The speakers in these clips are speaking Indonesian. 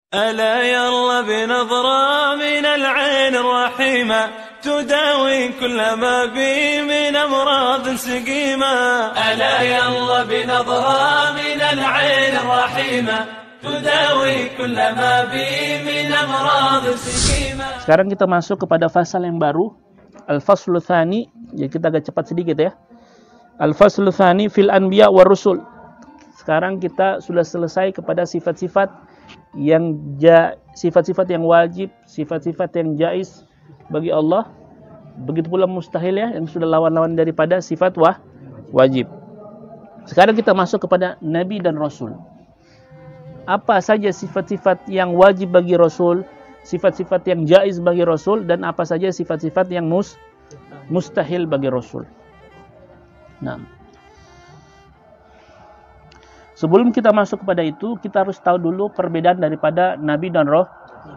ألا يلا بنظرة من العين الرحيمة تداوي كل ما بي من أمراض سقيمة. ألا يلا بنظرة من العين الرحيمة تداوي كل ما بي من أمراض سقيمة. Sekarang kita masuk kepada fasal yang baru, Al-Faslu Tsani. Ya, kita agak cepat sedikit ya. Al-Faslu Tsani fil Anbiya war Rusul. Sekarang kita sudah selesai kepada sifat-sifat yang sifat-sifat yang wajib, sifat-sifat yang jaiz bagi Allah. Begitu pula mustahil ya, yang sudah lawan-lawan daripada sifat wajib. Sekarang kita masuk kepada Nabi dan Rasul. Apa saja sifat-sifat yang wajib bagi Rasul, sifat-sifat yang jaiz bagi Rasul, dan apa saja sifat-sifat yang mustahil bagi Rasul. Nah, sebelum kita masuk kepada itu, kita harus tahu dulu perbedaan daripada Nabi dan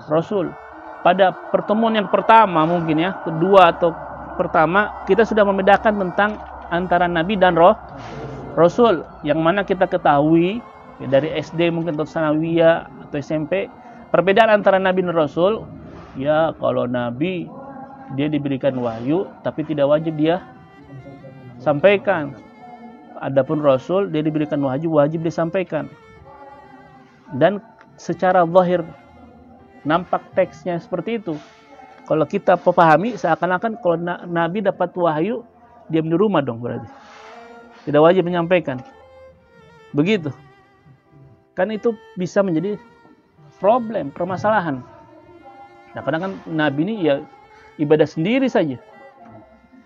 Rasul. Pada pertemuan yang pertama mungkin ya, kedua atau pertama, kita sudah membedakan tentang antara Nabi dan Rasul. Yang mana kita ketahui ya, dari SD mungkin atau sanawiyah atau SMP, perbedaan antara Nabi dan Rasul, ya kalau Nabi dia diberikan wahyu tapi tidak wajib dia sampaikan. Adapun Rasul dia diberikan wajib disampaikan. Dan secara zahir nampak teksnya seperti itu. Kalau kita pahami seakan-akan kalau Nabi dapat wahyu diam di rumah dong berarti. Tidak wajib menyampaikan. Begitu. Kan itu bisa menjadi problem, permasalahan. Nah, kadang kan Nabi ini ya ibadah sendiri saja.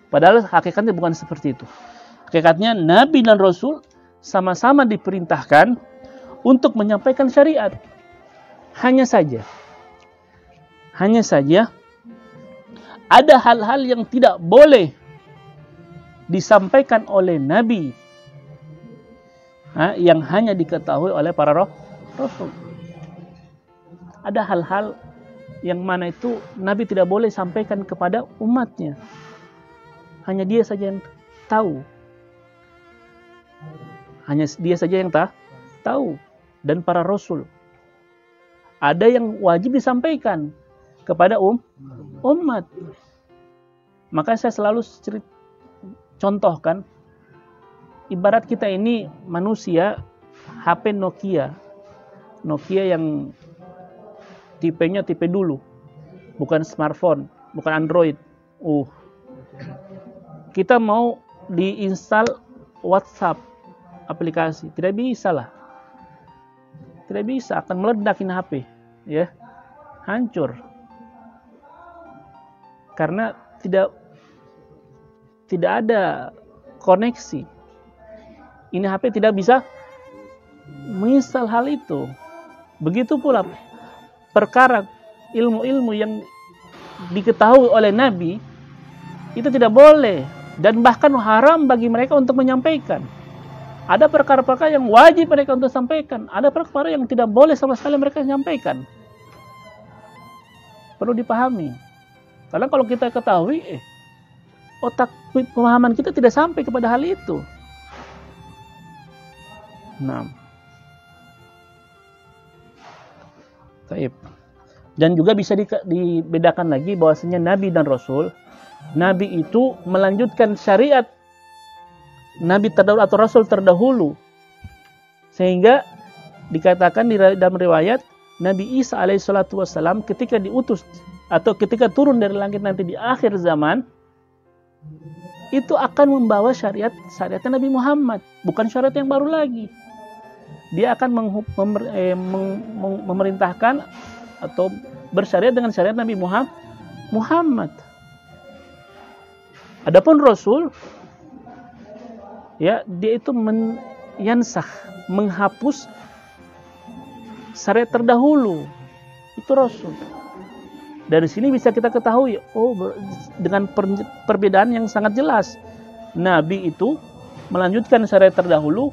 Padahal hakikatnya bukan seperti itu. Hakikatnya Nabi dan Rasul sama-sama diperintahkan untuk menyampaikan syariat. Hanya saja ada hal-hal yang tidak boleh disampaikan oleh Nabi, yang hanya diketahui oleh para Rasul. Ada hal-hal yang mana itu Nabi tidak boleh sampaikan kepada umatnya. Hanya dia saja yang tahu. Hanya dia saja yang tahu. Dan para Rasul. Ada yang wajib disampaikan kepada umat. Maka saya selalu contohkan, ibarat kita ini manusia HP Nokia yang tipenya tipe dulu, bukan smartphone, bukan Android. Kita mau diinstal WhatsApp aplikasi, tidak bisa lah. Tidak bisa, akan meledakin HP, ya. Hancur. Karena tidak ada koneksi. Ini HP tidak bisa menginstal hal itu. Begitu pula perkara ilmu-ilmu yang diketahui oleh Nabi itu tidak boleh dan bahkan haram bagi mereka untuk menyampaikan. Ada perkara-perkara yang wajib mereka untuk sampaikan, ada perkara yang tidak boleh sama sekali mereka menyampaikan. Perlu dipahami. Karena kalau kita ketahui, otak pemahaman kita tidak sampai kepada hal itu. Nah, baik. Dan juga bisa dibedakan lagi bahwasanya Nabi dan Rasul, Nabi itu melanjutkan syariat Nabi terdahulu atau Rasul terdahulu, sehingga dikatakan di dalam riwayat Nabi Isa alaihissalatu wassalam ketika diutus atau ketika turun dari langit nanti di akhir zaman itu akan membawa syariatnya Nabi Muhammad, bukan syariat yang baru lagi. Dia akan memerintahkan atau bersyariat dengan syariat Nabi Muhammad. Adapun Rasul, ya, dia itu menghapus syariat terdahulu. Itu Rasul. Dari sini bisa kita ketahui, dengan perbedaan yang sangat jelas. Nabi itu melanjutkan syariat terdahulu,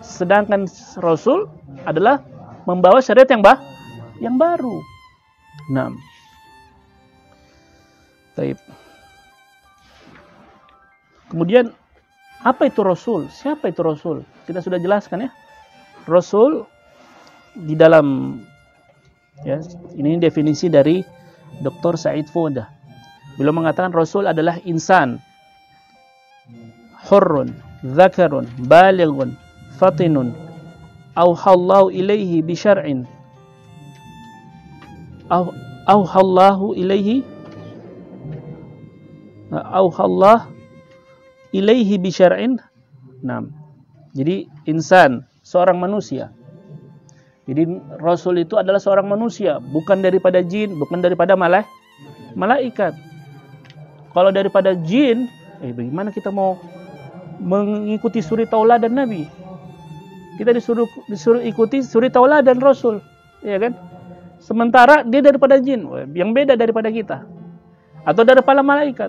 sedangkan Rasul adalah membawa syariat yang baru. Nah, baik. Kemudian apa itu Rasul? Siapa itu Rasul? Kita sudah jelaskan ya. Rasul di dalam Ya, ini definisi dari Dr. Said Foda. Beliau mengatakan Rasul adalah insan, hurrun, zakarun, balighun, fatinun, auhallahu ilaihi bi syar'in, auhallahu ilaihi bi syar'in. Nah, jadi insan, seorang manusia. Jadi Rasul itu adalah seorang manusia, bukan daripada jin, bukan daripada malaikat. Kalau daripada jin, bagaimana kita mau mengikuti suri tauladan Nabi? Kita disuruh ikuti suri tauladan Rasul, ya kan? Sementara dia daripada jin, yang beda daripada kita, atau daripada malaikat,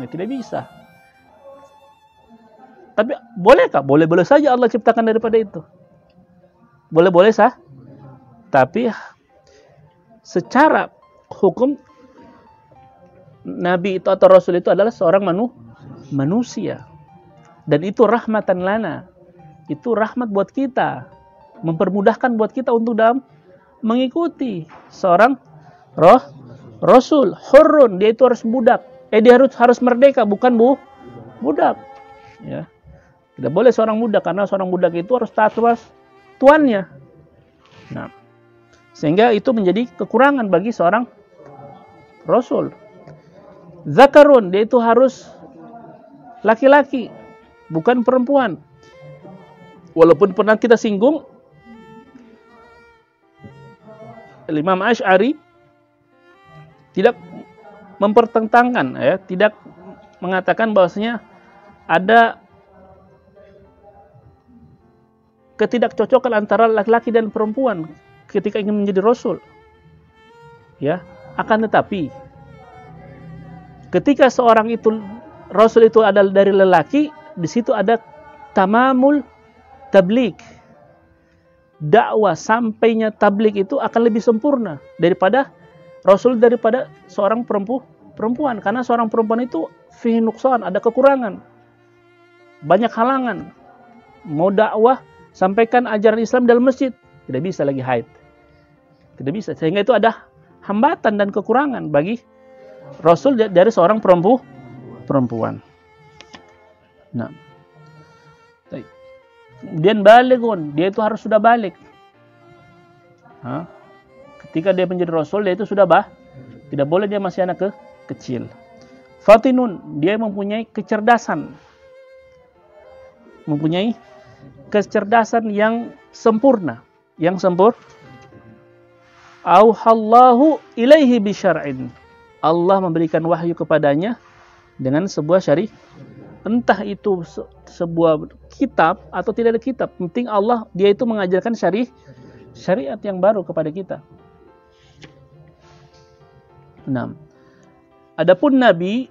tidak bisa. Tapi bolehkah? Boleh-boleh saja Allah ciptakan daripada itu. Boleh-boleh sah. Tapi secara hukum Nabi itu atau Rasul itu adalah seorang manusia. Dan itu rahmatan lana. Itu rahmat buat kita. Mempermudahkan buat kita untuk dalam mengikuti seorang Rasul. Hurrun, dia itu harus budak. Dia harus merdeka, bukan budak. Ya. Tidak boleh seorang budak, karena seorang budak itu harus taat tuannya. Nah, sehingga itu menjadi kekurangan bagi seorang Rasul. Zakarun, dia itu harus laki-laki, bukan perempuan. Walaupun pernah kita singgung, Imam Asy'ari tidak mempertentangkan, ya, tidak mengatakan bahwasanya ada ketidakcocokan antara laki-laki dan perempuan ketika ingin menjadi Rasul. Ya, akan tetapi ketika seorang itu Rasul itu adalah dari lelaki, di situ ada tamamul tabligh. Dakwah sampainya tabligh itu akan lebih sempurna daripada Rasul daripada seorang perempuan, karena seorang perempuan itu fihi nuqsan, ada kekurangan. Banyak halangan. Mau dakwah, sampaikan ajaran Islam dalam masjid, tidak bisa lagi haid. Tidak bisa. Sehingga itu ada hambatan dan kekurangan bagi Rasul dari seorang perempuan. Nah. Kemudian balighun, dia itu harus sudah balik. Ketika dia menjadi Rasul, dia itu sudah tidak boleh dia masih anak kecil. Fatinun, dia mempunyai kecerdasan. Mempunyai kecerdasan yang sempurna. Auhallahu ilaihi bi syar'in. Allah memberikan wahyu kepadanya dengan sebuah syariat. Entah itu sebuah kitab atau tidak ada kitab, penting Allah dia itu mengajarkan syariat yang baru kepada kita. 6. Adapun nabi,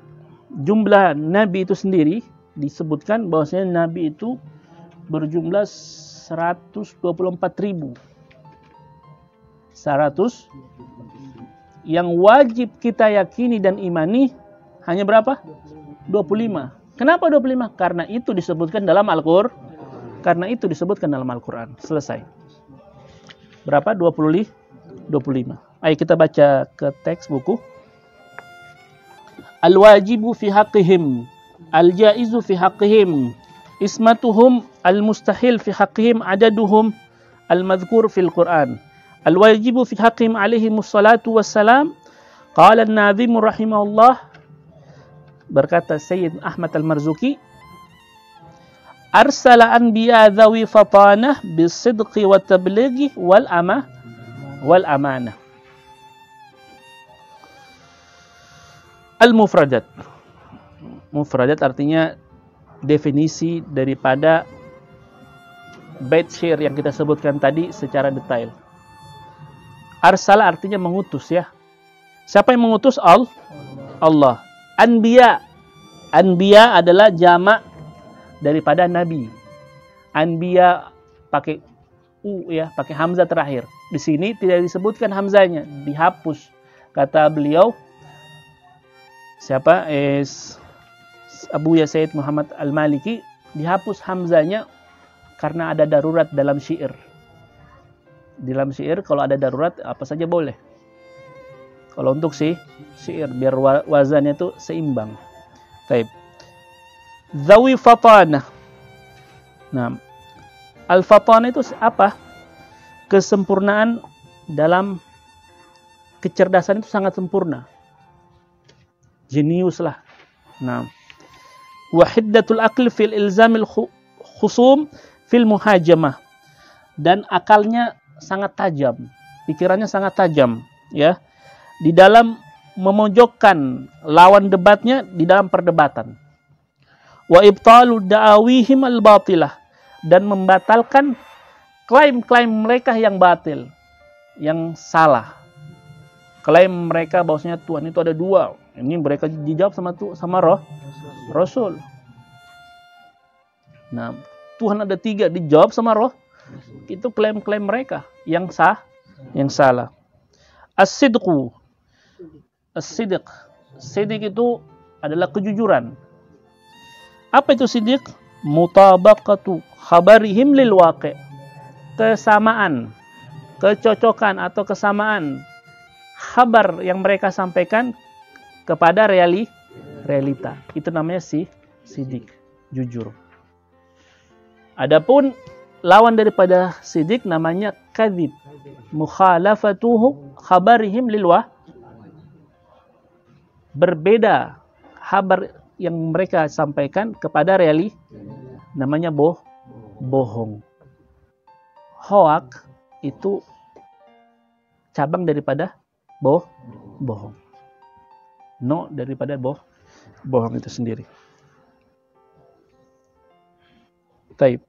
jumlah nabi itu sendiri disebutkan bahwasanya nabi itu berjumlah 124.000. 100 yang wajib kita yakini dan imani hanya berapa? 25. Kenapa 25? Karena itu disebutkan dalam Al-Qur'an. Selesai. Berapa? 25. Ayo kita baca ke teks buku. Al-wajibu fi haqqihim, al-jaizu fi haqqihim, ismatuhum, al-mustahil fi haqqihim, adaduhum, al-madhkur fil Qur'an. Al-wajibu fi haqqihim alaihimus salatu wassalam. Qala an-nadhim rahimahullah, berkata Sayyid Ahmad Al-Marzuki, arsala anbiya dhawi fatanah bisidqi wa tablighi wal amanah. Al-mufradat. Mufradat artinya definisi daripada bait syair yang kita sebutkan tadi secara detail. Arsala artinya mengutus, ya. Siapa yang mengutus? Allah. Anbiya. Anbiya adalah jamak daripada nabi. Anbiya pakai u, ya, pakai hamzah terakhir. Di sini tidak disebutkan hamzahnya, dihapus. Kata beliau, siapa? Abu Said Muhammad Al-Maliki, dihapus hamzahnya karena ada darurat dalam syair. Di dalam syair kalau ada darurat apa saja boleh. Kalau untuk syair biar wazannya itu seimbang. Baik. Zawi fatana. Nah, al-fatana itu apa? Kesempurnaan dalam kecerdasan itu sangat sempurna. Jenius lah. Nah, wahiddatul aql fil ilzamil khusum fil muhajamah. Dan akalnya sangat tajam, pikirannya sangat tajam, ya, di dalam memojokkan lawan debatnya di dalam perdebatan. Wa ibtalu da'awihim al-batilah, dan membatalkan klaim-klaim mereka yang batil, yang salah. Klaim mereka bahwasanya Tuhan itu ada dua. Ini mereka dijawab sama Rasul. Nah, Tuhan ada tiga, dijawab sama itu klaim-klaim mereka yang salah. As-sidqu. As-sidq. Sidq itu adalah kejujuran. Apa itu sidq? Mutabaqatu khabarihim lil waqi'. Kesamaan, kecocokan atau kesamaan khabar yang mereka sampaikan kepada realita. Itu namanya sidq, jujur. Adapun lawan daripada sidq namanya kadzib. Mukhalafatuhu khabarihim lil waqi'. Berbeda kabar yang mereka sampaikan kepada namanya bohong. Hoak itu cabang daripada bohong. No daripada bohong itu sendiri. Taib.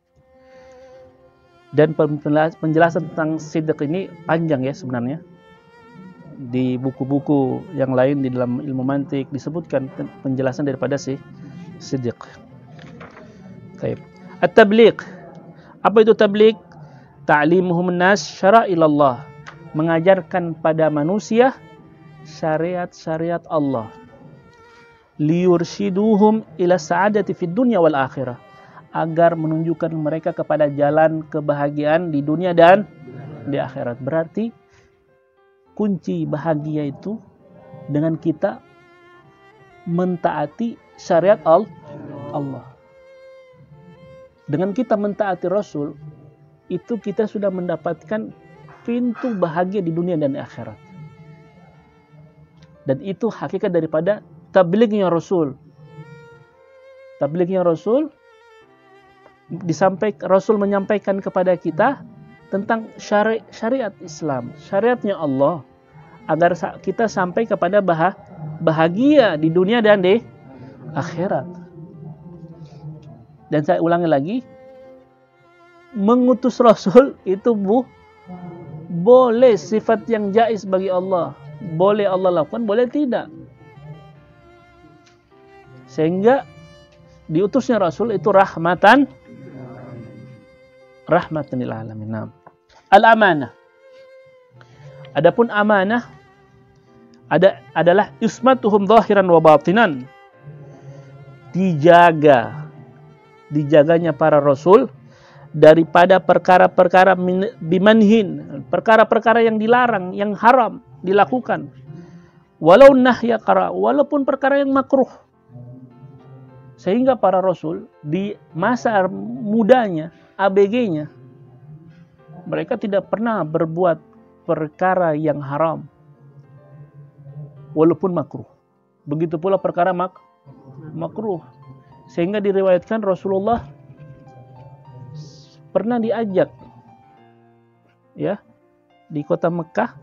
Dan penjelasan tentang sidq ini panjang ya sebenarnya. Di buku-buku yang lain di dalam ilmu mantik disebutkan penjelasan daripada sidq. Taib. At-tabligh. Apa itu tabligh? Ta'limuhum nas syara'illallah. Mengajarkan pada manusia syariat-syariat Allah. Liyurshiduhum ila sa'adati fid dunya wal akhirah. Agar menunjukkan mereka kepada jalan kebahagiaan di dunia dan di akhirat. Berarti kunci bahagia itu dengan kita mentaati syariat Allah. Dengan kita mentaati Rasul, itu kita sudah mendapatkan pintu bahagia di dunia dan di akhirat. Dan itu hakikat daripada tablighnya Rasul. Tablighnya Rasul Rasul menyampaikan kepada kita tentang syariat Islam, syariatnya Allah, agar kita sampai kepada bahagia di dunia dan di akhirat. Dan saya ulangi lagi, mengutus Rasul itu boleh sifat yang jaiz bagi Allah. Boleh Allah lakukan, boleh tidak. Sehingga diutusnya Rasul itu rahmatan lil alamin. Al-amanah. Adapun amanah adalah ismatuhum zahiran wa batinan. Dijaganya para rasul daripada perkara-perkara bimanhin, perkara-perkara yang dilarang, yang haram dilakukan. Walau nahya qara, walaupun perkara yang makruh. Sehingga para rasul di masa mudanya, ABG-nya, mereka tidak pernah berbuat perkara yang haram walaupun makruh. Begitu pula perkara makruh. Sehingga diriwayatkan Rasulullah pernah diajak ya di kota Mekah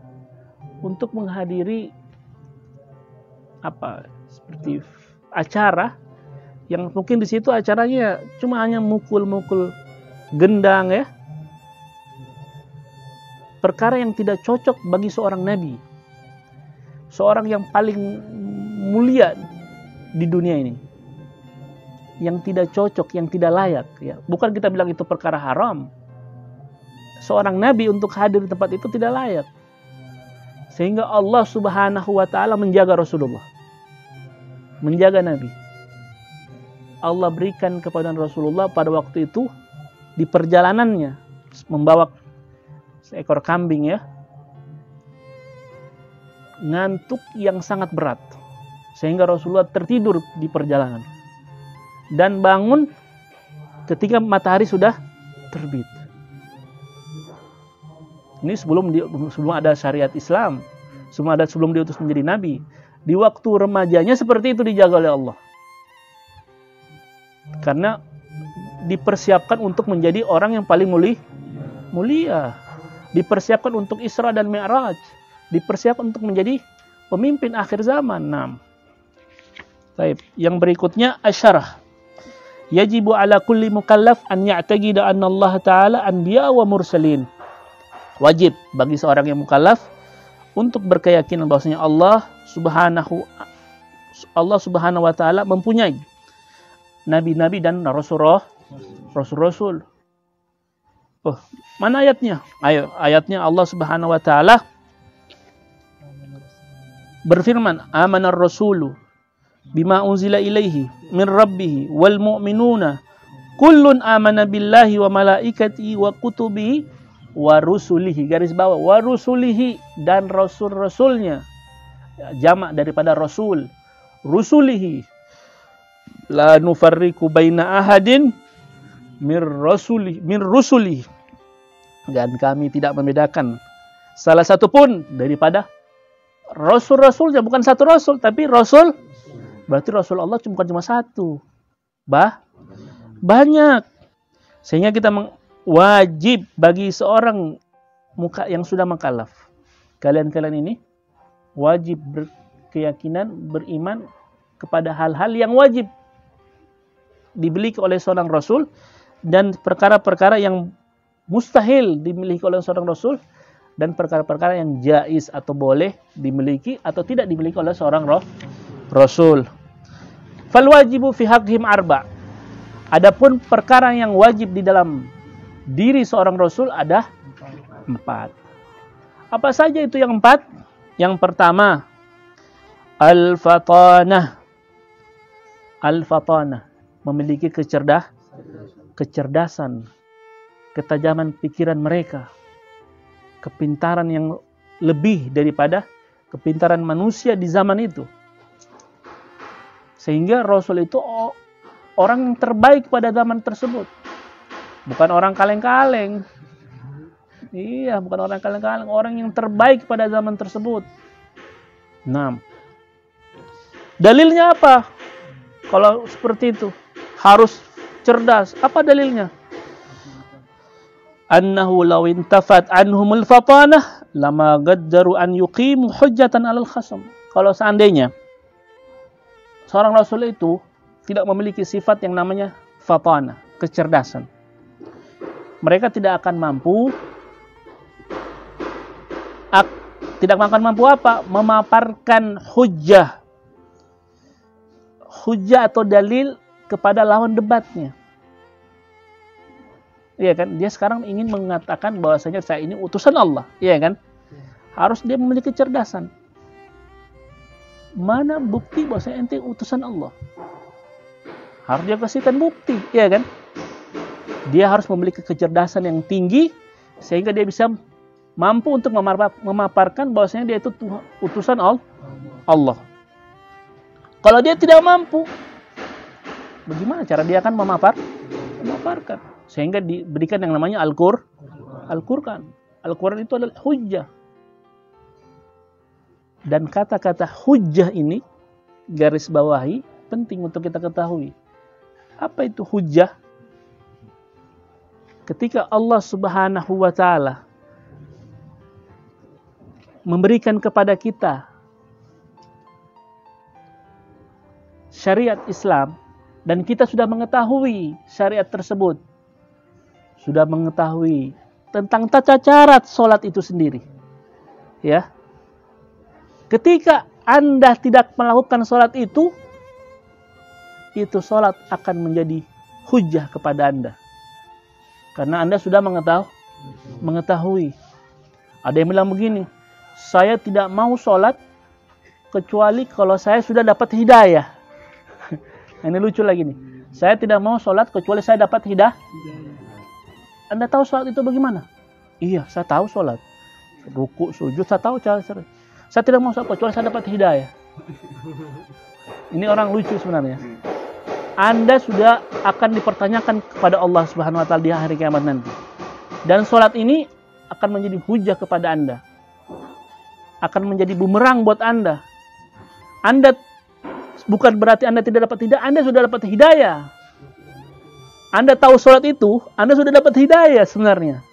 untuk menghadiri seperti acara yang mungkin di situ acaranya cuma hanya mukul-mukul gendang ya. Perkara yang tidak cocok bagi seorang nabi. Seorang yang paling mulia di dunia ini. Yang tidak cocok, yang tidak layak ya. Bukan kita bilang itu perkara haram. Seorang nabi untuk hadir di tempat itu tidak layak. Sehingga Allah Subhanahu wa taala menjaga Rasulullah. Menjaga nabi. Allah berikan kepada Rasulullah pada waktu itu di perjalanannya membawa seekor kambing ya, ngantuk yang sangat berat, sehingga Rasulullah tertidur di perjalanan dan bangun ketika matahari sudah terbit. Ini sebelum ada syariat Islam, sebelum diutus menjadi nabi. Di waktu remajanya seperti itu dijaga oleh Allah, karena dipersiapkan untuk menjadi orang yang paling mulia, dipersiapkan untuk Isra dan Mi'raj, dipersiapkan untuk menjadi pemimpin akhir zaman. Baik, yang berikutnya asyarah. Yajibu ala kulli mukallaf an ya'taqida anna Allah Ta'ala anbiya wa mursalin. Wajib bagi seorang yang mukallaf untuk berkeyakinan bahwasanya Allah Subhanahu wa Ta'ala mempunyai nabi-nabi dan rasul-rasul. Oh, mana ayatnya? Ayo, ayatnya Allah Subhanahu wa Ta'ala berfirman, "Amanar rasulu bima unzila ilaihi min rabbih wal mu'minuna kullun amana billahi wa malaikatihi wa kutubihi wa rusulihi." Garis bawah, wa rusulihi, dan rasul-rasulnya. Jamak daripada rasul. Rusulihi. La nufarriqu baina ahadin min rusulihi. Dan kami tidak membedakan salah satu pun daripada rasul-rasulnya. Bukan satu rasul, tapi rasul. Berarti rasul Allah bukan cuma satu. Banyak. Sehingga kita wajib bagi seorang yang sudah mukallaf. Kalian ini wajib berkeyakinan, beriman kepada hal-hal yang wajib dimiliki oleh seorang rasul, dan perkara-perkara yang mustahil dimiliki oleh seorang rasul, dan perkara-perkara yang jaiz atau boleh dimiliki atau tidak dimiliki oleh seorang rasul. Fal wajibu fi haqqihim arba. Adapun perkara yang wajib di dalam diri seorang rasul ada 4. Apa saja itu yang 4? Yang pertama, al-fatanah. Al-fatanah, memiliki kecerdasan, ketajaman pikiran mereka, kepintaran yang lebih daripada kepintaran manusia di zaman itu. Sehingga Rasul itu orang yang terbaik pada zaman tersebut. Bukan orang kaleng-kaleng. Iya, bukan orang kaleng-kaleng, orang yang terbaik pada zaman tersebut. 6. Dalilnya apa? Kalau seperti itu, harus cerdas. Apa dalilnya? Annahu law intafat anhumul fatanah lama gaddaru an yuqimu hujjatan 'alal khasam. Kalau seandainya seorang rasul itu tidak memiliki sifat yang namanya fatanah, kecerdasan, mereka tidak akan mampu apa? Memaparkan hujjah atau dalil kepada lawan debatnya. Iya kan? Dia sekarang ingin mengatakan bahwasanya saya ini utusan Allah, iya kan? Harus dia memiliki kecerdasan. Mana bukti bahwasanya ente utusan Allah? Harus dia kasihkan bukti, iya kan? Dia harus memiliki kecerdasan yang tinggi sehingga dia bisa mampu untuk memaparkan bahwasanya dia itu utusan Allah. Kalau dia tidak mampu, bagaimana cara dia akan memaparkan? Sehingga diberikan yang namanya Al-Quran. Al-Quran itu adalah hujjah. Dan kata-kata hujjah ini, garis bawahi, penting untuk kita ketahui. Apa itu hujjah? Ketika Allah Subhanahu wa Ta'ala memberikan kepada kita syariat Islam, dan kita sudah mengetahui syariat tersebut, sudah mengetahui tentang tata cara sholat itu sendiri, ya. Ketika Anda tidak melakukan sholat itu sholat akan menjadi hujjah kepada Anda, karena Anda sudah mengetahui. Ada yang bilang begini, saya tidak mau sholat kecuali kalau saya sudah dapat hidayah. Ini lucu lagi nih. Saya tidak mau sholat kecuali saya dapat hidayah. Anda tahu sholat itu bagaimana? Iya, saya tahu sholat. Ruku, sujud, saya tahu cara. Saya tidak mau sholat, kecuali saya dapat hidayah. Ini orang lucu sebenarnya. Anda sudah akan dipertanyakan kepada Allah Subhanahu wa taala di hari kiamat nanti. Dan sholat ini akan menjadi hujah kepada Anda. Akan menjadi bumerang buat Anda. Anda bukan berarti Anda tidak dapat hidayah, Anda sudah dapat hidayah. Anda tahu sholat itu, Anda sudah dapat hidayah sebenarnya.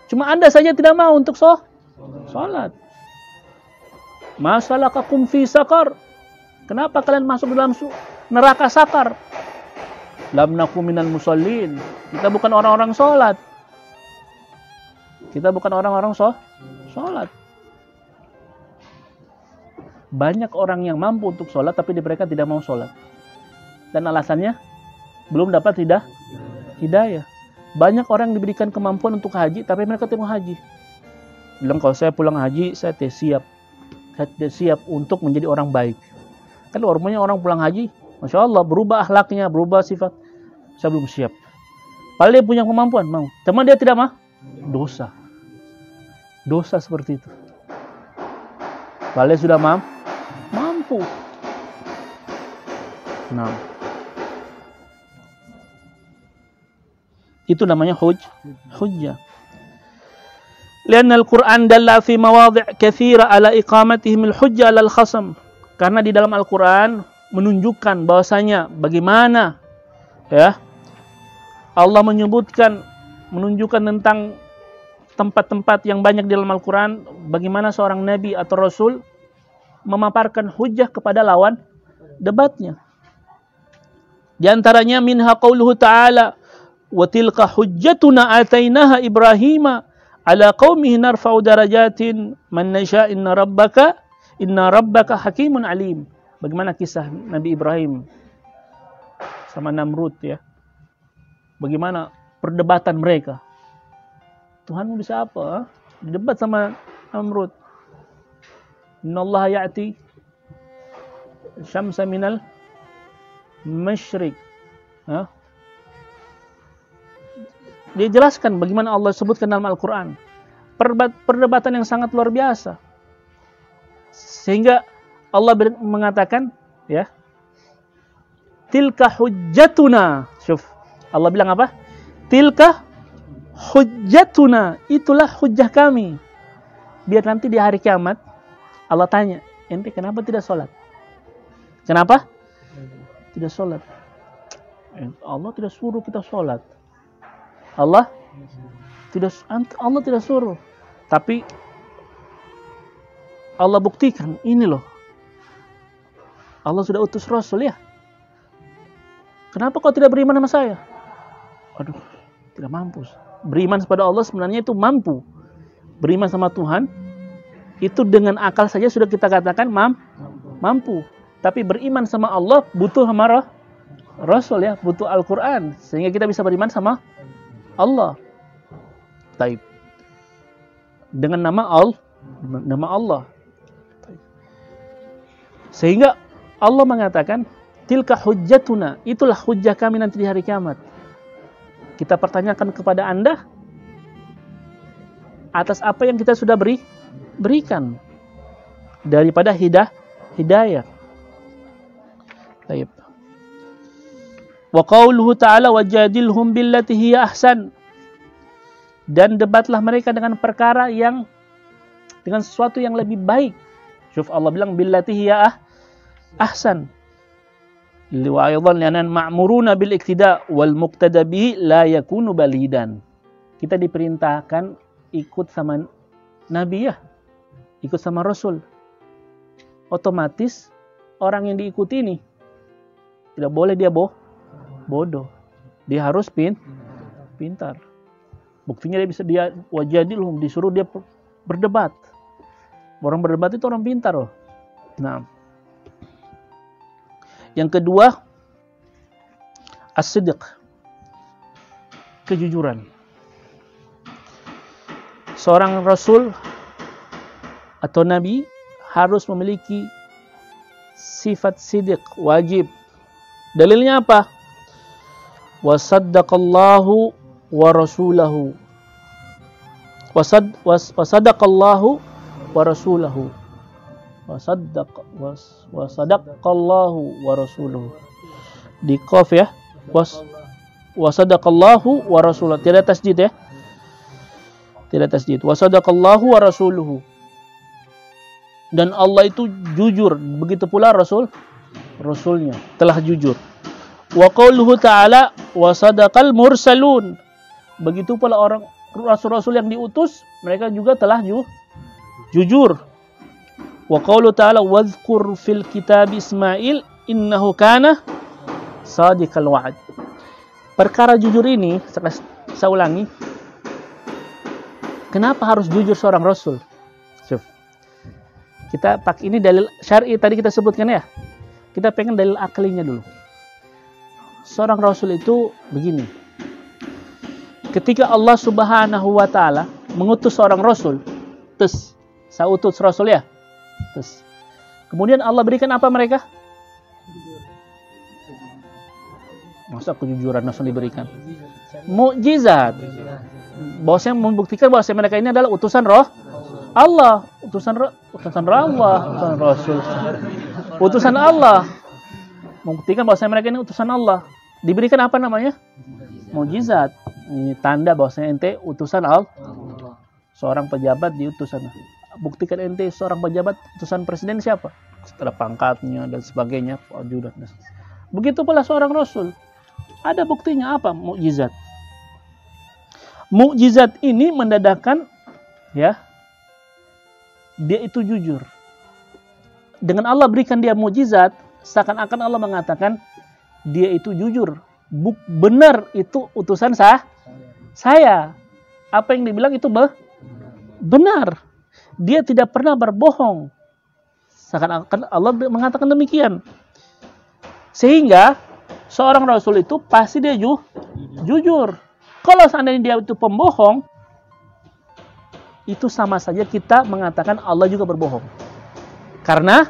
Cuma Anda saja tidak mau untuk sholat. Masalakakum fi sakar. Kenapa kalian masuk dalam neraka sakar? Lam nakum minal musallin. Kita bukan orang-orang sholat. Kita bukan orang-orang sholat. Banyak orang yang mampu untuk sholat, tapi mereka tidak mau sholat. Dan alasannya, belum dapat hidayah. Banyak orang yang diberikan kemampuan untuk haji, tapi mereka tidak mau haji. Bilang, kalau saya pulang haji, saya tidak siap. Saya tidak siap untuk menjadi orang baik. Kan umumnya orang pulang haji, Masya Allah, berubah akhlaknya, berubah sifat. Saya belum siap. Padahal dia punya kemampuan, mau. Cuma dia tidak mau. Dosa seperti itu. Padahal dia sudah mampu. Nah, itu namanya hujjah. Lianna al-Quran dalla fi mawadhi' katsira ala iqamatihim al-hujjah ala al-khasam. Karena di dalam Al-Quran menunjukkan bahwasanya bagaimana ya Allah menunjukkan tentang tempat-tempat yang banyak di dalam Al-Quran bagaimana seorang nabi atau rasul memaparkan hujjah kepada lawan debatnya. Di antaranya minha qauluhu ta'ala wa tilka hujjatuna atainaha Ibrahima ala qaumihi narfa'u darajatin man nasha inna rabbaka hakimun alim. Bagaimana kisah Nabi Ibrahim sama Namrud ya. Bagaimana perdebatan mereka. Tuhanmu bisa apa? Debat sama Namrud. Innallaha ya'ti syamsa minal masyriq. Dia jelaskan bagaimana Allah sebutkan dalam Al-Quran. Perdebatan yang sangat luar biasa. Sehingga Allah mengatakan, ya, tilka hujjatuna. Syuf, Allah bilang apa? Tilka hujjatuna. Itulah hujjah kami. Biar nanti di hari kiamat, Allah tanya, ente kenapa tidak sholat? Kenapa? Tidak sholat. Allah tidak suruh kita sholat. Allah tidak suruh. Tapi Allah buktikan, ini loh. Allah sudah utus Rasul ya. Kenapa kau tidak beriman sama saya? Aduh, tidak mampu. Beriman kepada Allah sebenarnya itu mampu. Beriman sama Tuhan, itu dengan akal saja sudah kita katakan mampu. Tapi beriman sama Allah butuh sama Rasul ya, butuh Al-Quran. Sehingga kita bisa beriman sama Allah. Taib. Dengan nama Allah. Sehingga Allah mengatakan, tilka hujjatuna, itulah hujjah kami nanti di hari kiamat. Kita pertanyakan kepada Anda atas apa yang kita sudah berikan daripada hidayah. Baik. Wa qauluhu ta'ala wajadilhum billati hiya ahsan. Dan debatlah mereka dengan perkara yang dengan sesuatu yang lebih baik. Syuf, Allah bilang billati hiya ahsan. Wa aidan li'anna ma'muruna bil iktida wal muqtada bihi la yakunu balidan. Kita diperintahkan ikut sama nabi ya, ikut sama rasul. Otomatis orang yang diikuti ini tidak boleh dia bodoh. Dia harus pintar. Buktinya dia wajadilhum, disuruh dia berdebat. Orang berdebat itu orang pintar loh. Nah, yang kedua, as-sidq, kejujuran. Seorang rasul atau nabi harus memiliki sifat sidq, wajib. Dalilnya apa? Wa saddaqallahu wa rasulahu. Wasadaqallahu wa rasulahu. Wasadaqallahu wa rasuluhu. Di qaf ya. Wasadaqallahu wa rasuluhu. Tidak tasjid ya. Tidak tasjid. Wasadaqallahu wa rasuluhu. Dan Allah itu jujur. Begitu pula Rasulnya telah jujur. Wa qauluhu ta'ala wasadaqal mursalun. Begitu pula orang rasul-rasul yang diutus, mereka juga telah jujur. Wa qauluhu ta'ala wadhkur fil kitab Ismail innahu kana sadiqal wa'd. Perkara jujur ini, saya ulangi, kenapa harus jujur seorang rasul? Kita pakai ini dalil syar'i tadi kita sebutkan ya. Kita pengen dalil aklinya dulu. Seorang rasul itu begini. Ketika Allah Subhanahu wa taala mengutus seorang rasul, saya utus rasul ya. Kemudian Allah berikan apa mereka? Masa kejujuran langsung diberikan? Mukjizat. Bahwasanya membuktikan bahwa mereka ini adalah utusan Allah, utusan Rasul, utusan Allah, membuktikan bahwa mereka ini utusan Allah. Diberikan apa namanya? Mukjizat. Ini tanda bahwasanya ente utusan Allah. Seorang pejabat diutusan. Buktikan ente seorang pejabat utusan presiden siapa? Setelah pangkatnya dan sebagainya, ajudan. Begitu pula seorang rasul. Ada buktinya apa? Mukjizat. Mukjizat ini mendadakan ya, dia itu jujur. Dengan Allah berikan dia mukjizat, seakan-akan Allah mengatakan dia itu jujur. Benar itu utusan saya. Apa yang dibilang itu benar. Dia tidak pernah berbohong. Seakan-akan Allah mengatakan demikian. Sehingga seorang rasul itu pasti dia jujur. Kalau seandainya dia itu pembohong, itu sama saja kita mengatakan Allah juga berbohong. Karena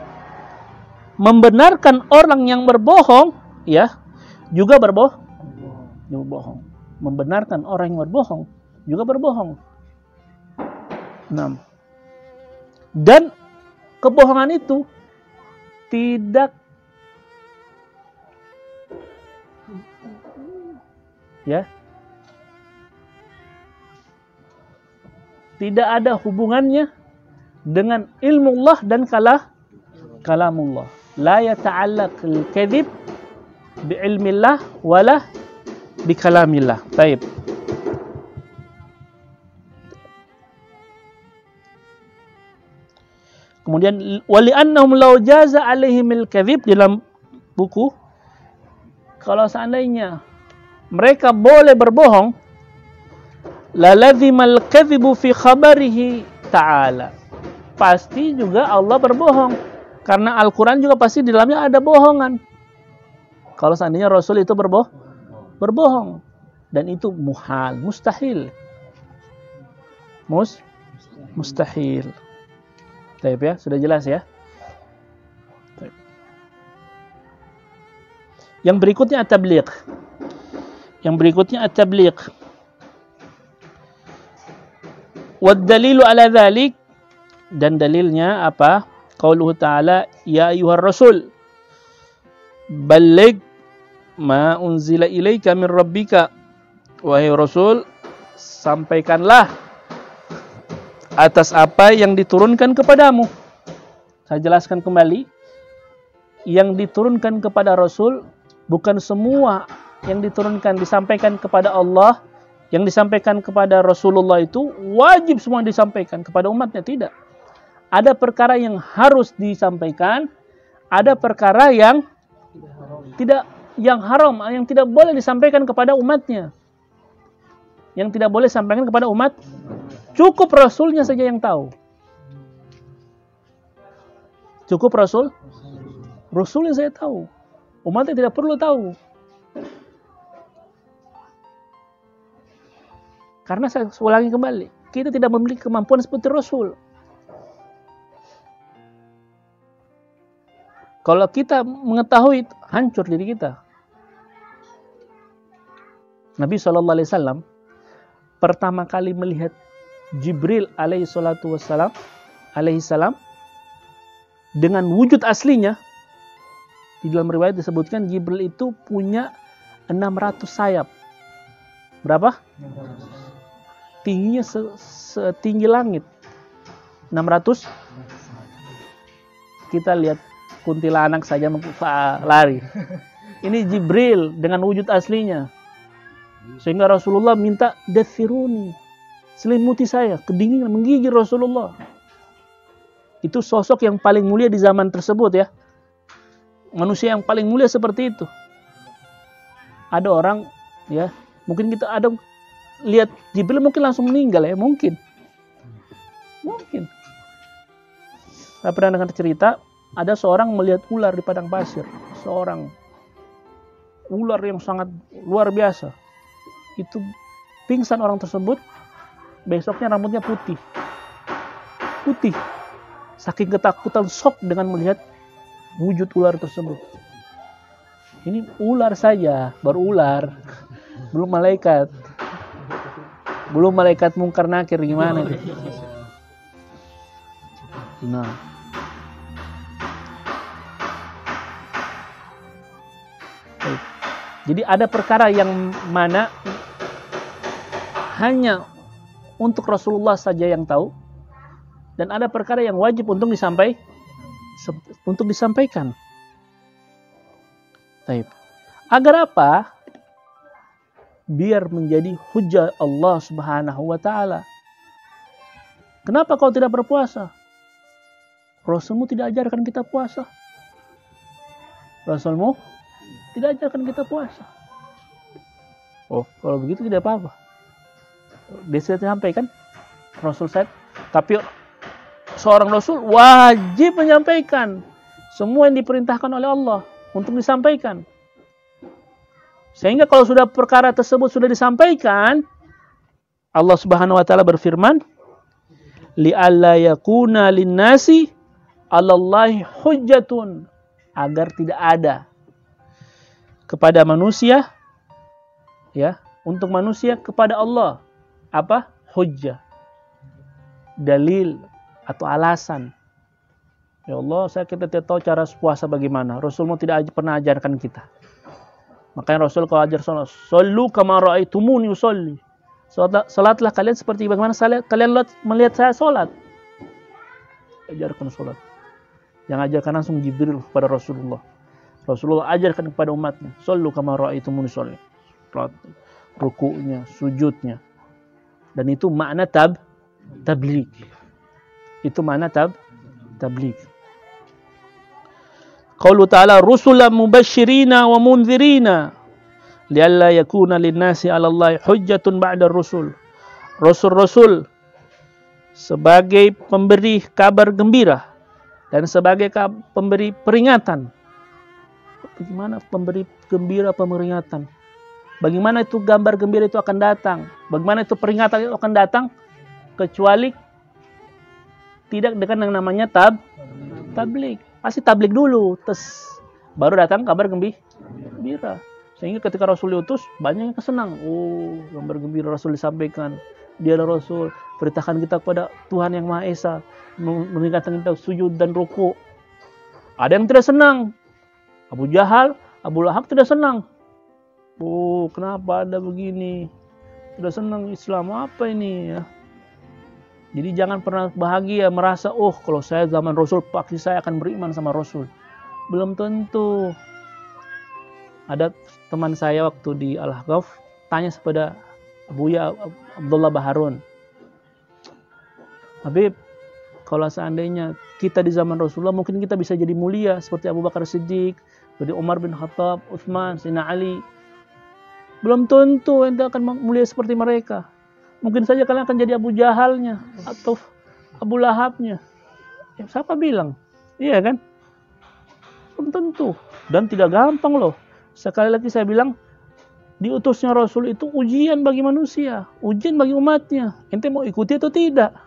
membenarkan orang yang berbohong, ya, juga berbohong. Membenarkan orang yang berbohong, juga berbohong. 6. Dan kebohongan itu tidak tidak ada hubungannya dengan ilmu Allah dan kalamullah. La yata'allaq al-kadhib bi ilmillah wala bi kalamillah. Baik. Kemudian wali annahum law jaza alaihim al-kadhib, dalam buku, kalau seandainya mereka boleh berbohong, la lazimal kadhibu fi khabarihi ta'ala. Pasti juga Allah berbohong. Karena Al-Quran juga pasti di dalamnya ada bohongan. Kalau seandainya Rasul itu berbohong. Dan itu muhal, mustahil. Mustahil. Baik ya, sudah jelas ya. Yang berikutnya at-tabligh. Wad dalilu ala dzalik, dan dalilnya apa? Qauluhu ta'ala ya ayyuhar rasul balligh ma unzila ilaika min rabbika. Wahai rasul, sampaikanlah atas apa yang diturunkan kepadamu. Saya jelaskan kembali, yang diturunkan kepada rasul bukan semua yang diturunkan disampaikan kepada Allah. Yang disampaikan kepada Rasulullah itu wajib semua disampaikan kepada umatnya, tidak. Ada perkara yang harus disampaikan, ada perkara yang haram, yang tidak boleh disampaikan kepada umatnya. Yang tidak boleh disampaikan kepada umat, cukup Rasulnya saja yang tahu. Cukup Rasulnya saya tahu. Umatnya tidak perlu tahu. Karena saya ulangi kembali, kita tidak memiliki kemampuan seperti Rasul. Kalau kita mengetahui, hancur diri kita. Nabi SAW pertama kali melihat Jibril alaihi salam dengan wujud aslinya. Di dalam riwayat disebutkan Jibril itu punya 600 sayap. Berapa? 600. Tingginya setinggi langit. 600. Kita lihat kuntilanak saja lari. Ini Jibril dengan wujud aslinya. Sehingga Rasulullah minta dathiruni, selimuti saya, kedinginan menggigil Rasulullah. Itu sosok yang paling mulia di zaman tersebut ya. Manusia yang paling mulia seperti itu. Ada orang ya, mungkin kita ada lihat Jibril mungkin langsung meninggal ya, mungkin. Saya pernah dengar cerita, ada seorang melihat ular di padang pasir, seorang ular yang sangat luar biasa. Itu pingsan orang tersebut, besoknya rambutnya putih. Saking ketakutan, shock dengan melihat wujud ular tersebut. Ini ular saja, baru ular, belum malaikat. Belum malaikat mungkar nakir gimana nih? Nah. Jadi ada perkara yang mana hanya untuk Rasulullah saja yang tahu, dan ada perkara yang wajib untuk disampaikan. Baik. Agar apa? Biar menjadi hujjah Allah Subhanahu wa taala. Kenapa kau tidak berpuasa? Rasulmu tidak ajarkan kita puasa. Rasulmu tidak ajarkan kita puasa. Oh, kalau begitu tidak apa-apa. Dia sudah sampaikan, Rasul said, tapi seorang Rasul wajib menyampaikan semua yang diperintahkan oleh Allah untuk disampaikan. Sehingga kalau sudah perkara tersebut sudah disampaikan, Allah Subhanahu wa taala berfirman, li'alla yakuna linnasi 'alallahi hujjatun, agar tidak ada kepada manusia ya, untuk manusia kepada Allah apa? Hujjah. Dalil atau alasan. Ya Allah, kita tidak tahu cara puasa bagaimana. Rasulmu tidak pernah ajarkan kita. Makanya Rasul kalau ajar salat, "Shallu kama ra'aitumuni usolli." Salatlah kalian seperti bagaimana kalian melihat saya salat. Ajarkan salat. Yang ajarkan langsung Jibril kepada Rasulullah. Rasulullah ajarkan kepada umatnya, "Shallu kama ra'aitumuni usolli." Ruku'nya, sujudnya. Dan itu makna tabligh. Itu makna tabligh. Qaulu ta'ala rusulan mubasysyirina wa mundzirina lialla yakuna linnasi 'alallahi hujjatun ba'da rusul. Rasul-rasul sebagai pemberi kabar gembira dan sebagai pemberi peringatan. Bagaimana pemberi gembira, peringatan? Bagaimana itu gambar gembira itu akan datang? Bagaimana itu peringatan itu akan datang? Kecuali tidak dengan yang namanya tabligh. Pasti tabligh dulu, terus baru datang kabar gembira. Sehingga ketika Rasul diutus, banyak yang kesenang. Oh, kabar gembira Rasul disampaikan. Dia adalah Rasul, perintahkan kita kepada Tuhan yang Maha Esa, mengingatkan kita sujud dan ruku. Ada yang tidak senang. Abu Jahal, Abu Lahab tidak senang. Oh, kenapa ada begini? Tidak senang Islam, apa ini ya? Jadi jangan pernah bahagia merasa, oh kalau saya zaman Rasul pasti saya akan beriman sama Rasul. Belum tentu. Ada teman saya waktu di Al-Ahqaf tanya kepada Buya Abdullah Baharun, Habib, kalau seandainya kita di zaman Rasulullah mungkin kita bisa jadi mulia seperti Abu Bakar Siddiq, seperti Umar bin Khattab, Utsman, Sayyidina Ali. Belum tentu ente akan mulia seperti mereka. Mungkin saja kalian akan jadi Abu Jahalnya atau Abu Lahabnya. Ya, siapa bilang? Iya kan? Belum tentu. Dan tidak gampang loh. Sekali lagi saya bilang, diutusnya Rasul itu ujian bagi manusia. Ujian bagi umatnya. Ente mau ikuti atau tidak?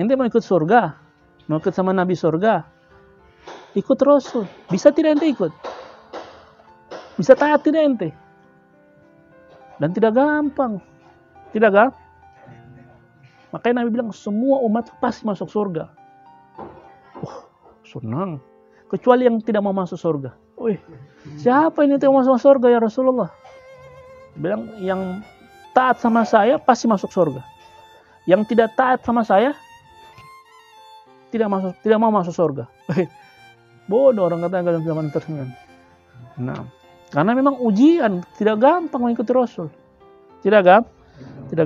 Ente mau ikut surga? Mau ikut sama Nabi surga? Ikut Rasul. Bisa tidak ente ikut? Bisa taat tidak ente? Dan tidak gampang. Tidak Makanya Nabi bilang semua umat pasti masuk surga. Senang. Kecuali yang tidak mau masuk surga. Wih, siapa ini yang mau masuk surga ya Rasulullah? Bilang yang taat sama saya pasti masuk surga. Yang tidak taat sama saya tidak mau masuk surga. Bodoh orang kata dalam zaman tersebut. Nah, karena memang ujian, tidak gampang mengikuti Rasul. Tidak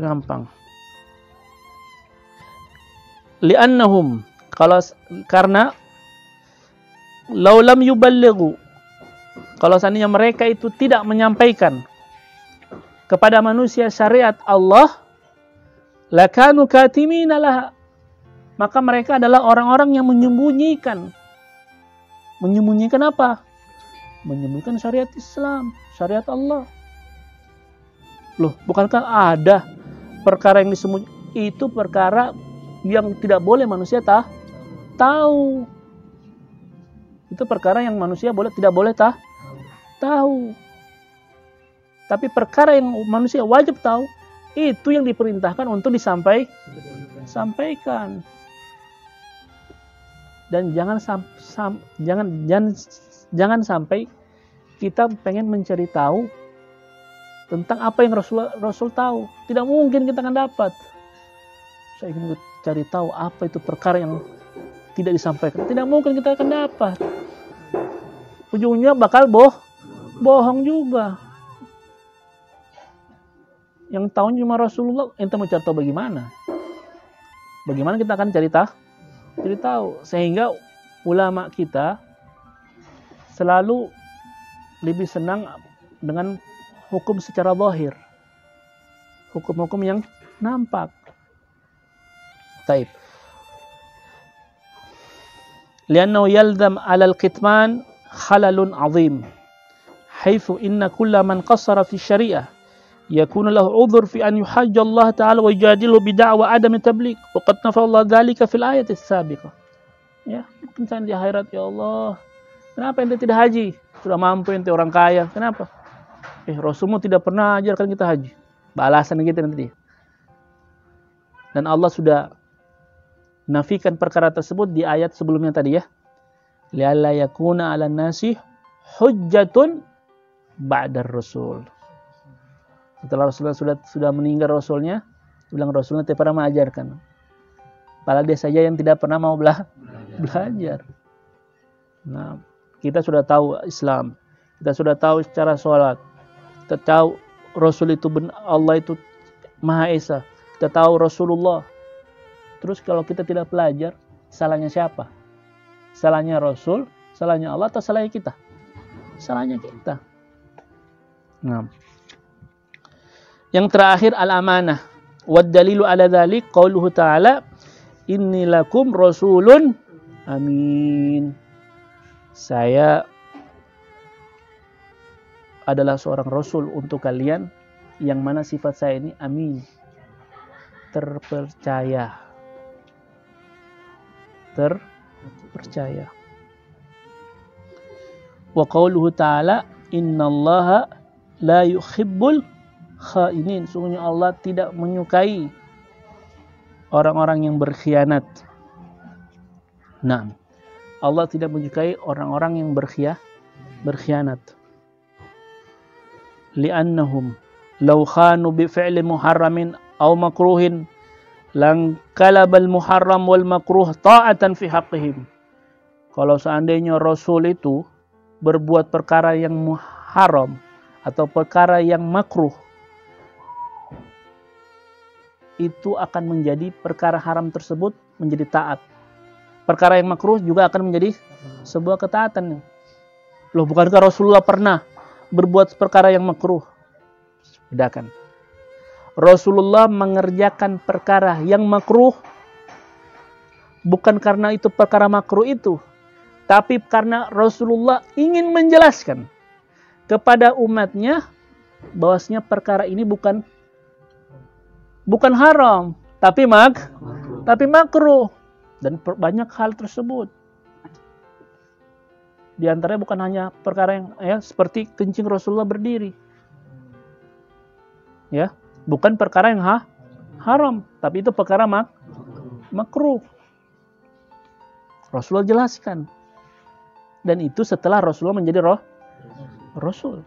gampang. Li'annahum, karena laulam yuballighu, kalau seandainya mereka itu tidak menyampaikan kepada manusia syariat Allah, lakanu katimina laha, maka mereka adalah orang-orang yang menyembunyikan. Menyembunyikan apa? Menyembunyikan syariat Islam, syariat Allah. Loh, bukankah ada perkara yang disembunyikan? Itu perkara yang tidak boleh manusia tahu. Itu perkara yang manusia tidak boleh tahu. Tapi perkara yang manusia wajib tahu, itu yang diperintahkan untuk disampaikan. Dan jangan sampai kita pengen mencari tahu tentang apa yang Rasul tahu. Tidak mungkin kita akan dapat. Saya ingin cari tahu apa itu perkara yang tidak disampaikan. Tidak mungkin kita akan dapat. Ujungnya bakal bohong juga. Yang tahu cuma Rasulullah, ente mau cari tahu bagaimana? Bagaimana kita akan cari tahu? Sehingga ulama kita selalu lebih senang dengan hukum secara zahir. Hukum-hukum yang nampak. Taib. Liannahu yalzam 'ala al-kitman khalalun 'azim. Haitsu inna kulla man qassara fi syariah yakunu lahu 'udhr fi an yuhajja Allah ta'ala wa yujadilu bi da'wa adam tabligh. Wa qad nafa Allah dzalika fil ayati as-sabiqah. Ya, mungkin di akhirat, ya Allah, kenapa ente tidak haji? Sudah mampu ente orang kaya. Kenapa? Rasulmu tidak pernah ajarkan kita haji. Balasan kita nanti dia. Dan Allah sudah nafikan perkara tersebut di ayat sebelumnya tadi ya. Li'alla yakuna 'alan nasi hujjatun ba'dar rasul. Setelah Rasulullah sudah meninggal Rasulnya, bilang Rasulnya tidak pernah mengajarkan. Padahal dia saja yang tidak pernah mau belajar. Nah, kita sudah tahu Islam. Kita sudah tahu cara sholat. Kita tahu Rasul itu Allah itu Maha Esa. Kita tahu Rasulullah. Terus kalau kita tidak belajar, salahnya siapa? Salahnya Rasul, salahnya Allah, atau salahnya kita? Salahnya kita. Nah. Yang terakhir al-amanah. Wad dalilu ala dzalik qauluhu ta'ala, inni lakum rasulun amin. Saya adalah seorang rasul untuk kalian yang mana sifat saya ini amin. Terpercaya. Wa qauluhu ta'ala, innallaha la yuhibbul khainin. Sungguhnya Allah tidak menyukai orang-orang yang berkhianat. Nah, Allah tidak menyukai orang-orang yang berkhianat. Li'annahum law khanu bi fi'li muharramin aw makruhin lang kalabal muharram wal makruh ta'atan fi haqqihim. Kalau seandainya Rasul itu berbuat perkara yang haram atau perkara yang makruh, itu akan menjadi perkara haram tersebut menjadi taat. Perkara yang makruh juga akan menjadi sebuah ketaatan. Loh, bukankah Rasulullah pernah berbuat perkara yang makruh? Bedakan. Rasulullah mengerjakan perkara yang makruh bukan karena itu perkara makruh itu, tapi karena Rasulullah ingin menjelaskan kepada umatnya bahwasanya perkara ini bukan haram, tapi makruh. Dan banyak hal tersebut. Di antaranya bukan hanya perkara yang seperti kencing Rasulullah berdiri. Ya, bukan perkara yang haram, tapi itu perkara makruh. Rasulullah jelaskan. Dan itu setelah Rasulullah menjadi Rasul.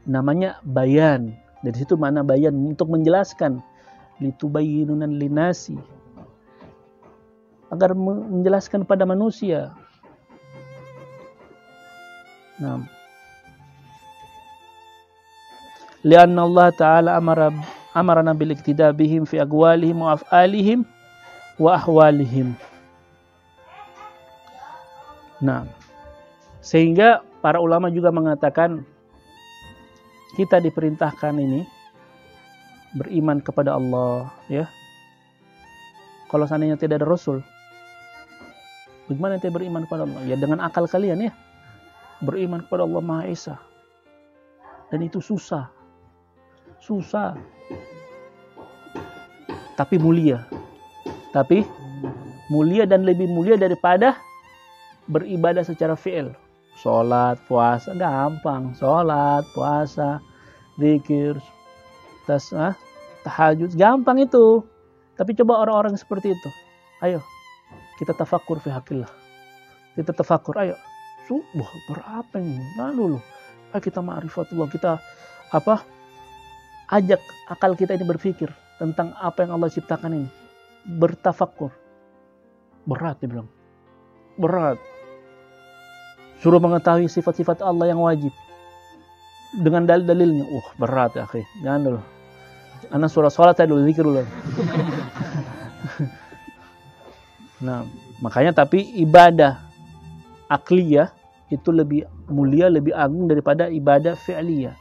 Namanya bayan. Dari situ mana bayan, untuk menjelaskan. Litubayyinunan linasi. Agar menjelaskan pada manusia. Nah. Lianna Allah Ta'ala amarana bil iktida bihim fi aqwalihim wa af'alihim wa ahwalihim. Nah, sehingga para ulama juga mengatakan kita diperintahkan ini beriman kepada Allah, ya. Kalau seandainya tidak ada Rasul, bagaimana kita beriman kepada Allah? Ya dengan akal kalian, ya. Beriman kepada Allah Maha Esa. Dan itu susah. Tapi mulia. Dan lebih mulia daripada beribadah secara fi'il. Sholat, puasa, gampang. Sholat, puasa, zikir, tahajud, gampang itu. Tapi coba orang-orang seperti itu. Ayo, kita tafakur fi hakillah. Kita tafakur, ayo. Subuh, berapa ini? Nah dulu. Ayo kita ma'rifatullah, kita ajak akal kita ini berpikir tentang apa yang Allah ciptakan ini. Bertafakur. Berat, dia bilang. Berat. Suruh mengetahui sifat-sifat Allah yang wajib. Dengan dalil-dalilnya. Berat ya, akhi. Jangan dulu. Anak surah sholat saya dulu, zikir dulu. Nah, makanya tapi ibadah akliyah itu lebih mulia, lebih agung daripada ibadah fi'liyah.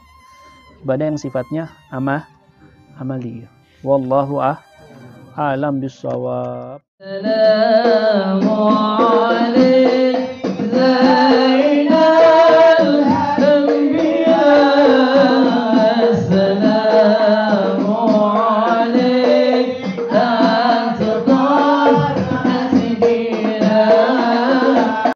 Ibadah yang sifatnya amaliyah. Wallahu a'lam bissawab.